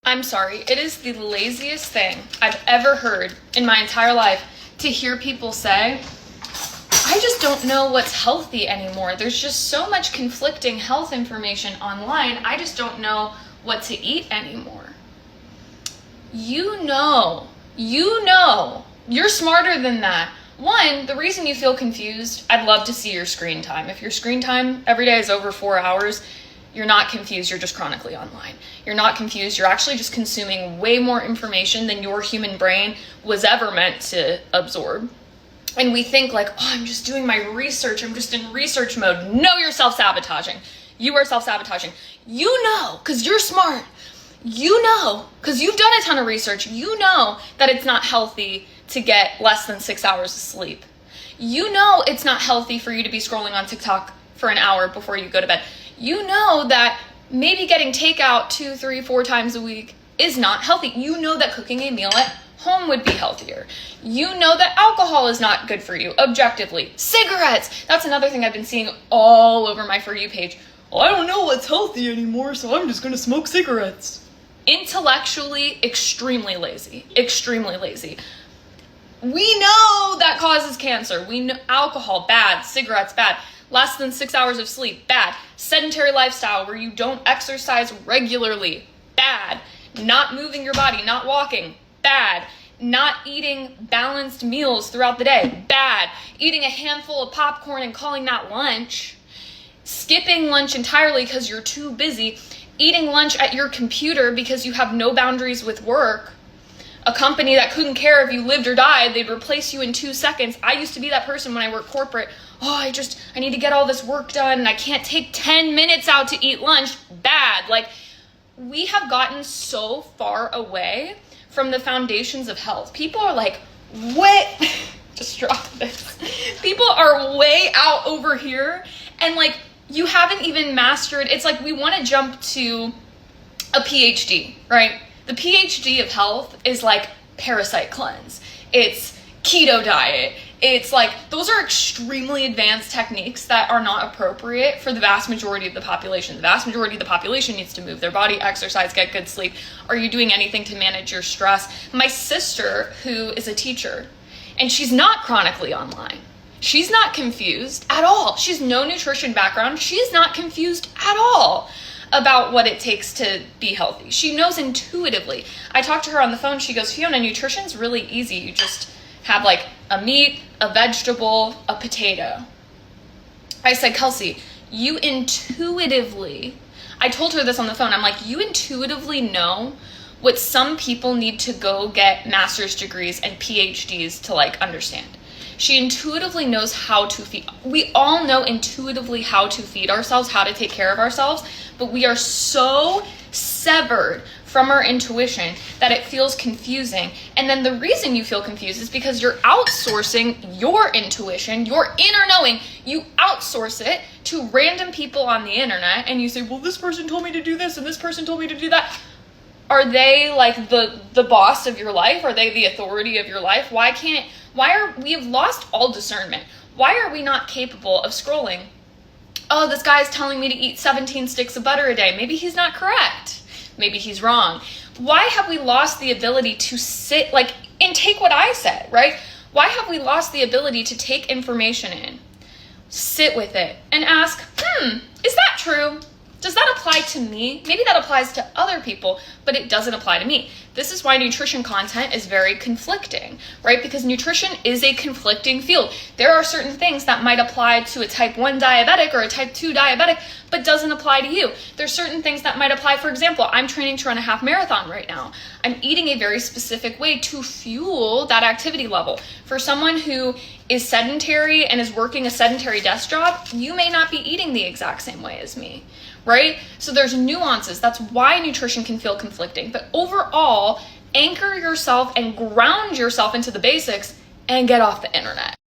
I'm sorry, it is the laziest thing I've ever heard in my entire life to hear people say, I just don't know what's healthy anymore. There's just so much conflicting health information online. I just don't know what to eat anymore. You know, you're smarter than that. One, the reason you feel confused, I'd love to see your screen time. If your screen time every day is over 4 hours, you're not confused, you're just chronically online. You're not confused, you're actually just consuming way more information than your human brain was ever meant to absorb. And we think like, oh, I'm just doing my research, I'm just in research mode. No, you're self-sabotaging. You are self-sabotaging. You know, because you're smart. You know, because you've done a ton of research, you know that it's not healthy to get less than 6 hours of sleep. You know it's not healthy for you to be scrolling on TikTok for an hour before you go to bed. You know that maybe getting takeout 2, 3, 4 times a week is not healthy. You know that cooking a meal at home would be healthier. You know that alcohol is not good for you, objectively. Cigarettes, that's another thing I've been seeing all over my For You page. Well, I don't know what's healthy anymore, so I'm just gonna smoke cigarettes. Intellectually, extremely lazy, extremely lazy. We know that causes cancer. We know alcohol, bad, cigarettes, bad. Less than 6 hours of sleep, bad. Sedentary lifestyle where you don't exercise regularly, bad. Not moving your body, not walking, bad. Not eating balanced meals throughout the day, bad. Eating a handful of popcorn and calling that lunch. Skipping lunch entirely because you're too busy. Eating lunch at your computer because you have no boundaries with work. A company that couldn't care if you lived or died, they'd replace you in 2 seconds. I used to be that person when I worked corporate. Oh, I need to get all this work done and I can't take 10 minutes out to eat lunch. Bad. Like, we have gotten so far away from the foundations of health. People are like, just drop this. People are way out over here and like, you haven't even mastered, it's like we want to jump to a PhD, right? The PhD of health is like parasite cleanse. It's keto diet. It's like, those are extremely advanced techniques that are not appropriate for the vast majority of the population. The vast majority of the population needs to move their body, exercise, get good sleep. Are you doing anything to manage your stress? My sister, who is a teacher, and she's not chronically online. She's not confused at all. She's no nutrition background. She's not confused at all about what it takes to be healthy. She knows intuitively. I talked to her on the phone. She goes, Fiona, nutrition's really easy. You just have like a meat, a vegetable, a potato. I said, Kelsey, you intuitively, I told her this on the phone. I'm like, you intuitively know what some people need to go get master's degrees and PhDs to like understand. She intuitively knows how to feed. We all know intuitively how to feed ourselves, how to take care of ourselves, but we are so severed from our intuition that it feels confusing. And then the reason you feel confused is because you're outsourcing your intuition, your inner knowing. You outsource it to random people on the internet and you say, well, this person told me to do this and this person told me to do that. Are they like the boss of your life? Are they the authority of your life? We have lost all discernment. Why are we not capable of scrolling? Oh, this guy's telling me to eat 17 sticks of butter a day. Maybe he's not correct. Maybe he's wrong. Why have we lost the ability to sit and take what I said, right? Why have we lost the ability to take information in, sit with it and ask, is that true? Does that apply to me? Maybe that applies to other people, but it doesn't apply to me. This is why nutrition content is very conflicting, right? Because nutrition is a conflicting field. There are certain things that might apply to a type 1 diabetic or a type 2 diabetic, but doesn't apply to you. There's certain things that might apply. For example, I'm training to run a half marathon right now. I'm eating a very specific way to fuel that activity level. For someone who is sedentary and is working a sedentary desk job, you may not be eating the exact same way as me. Right? So there's nuances. That's why nutrition can feel conflicting. But overall, anchor yourself and ground yourself into the basics and get off the internet.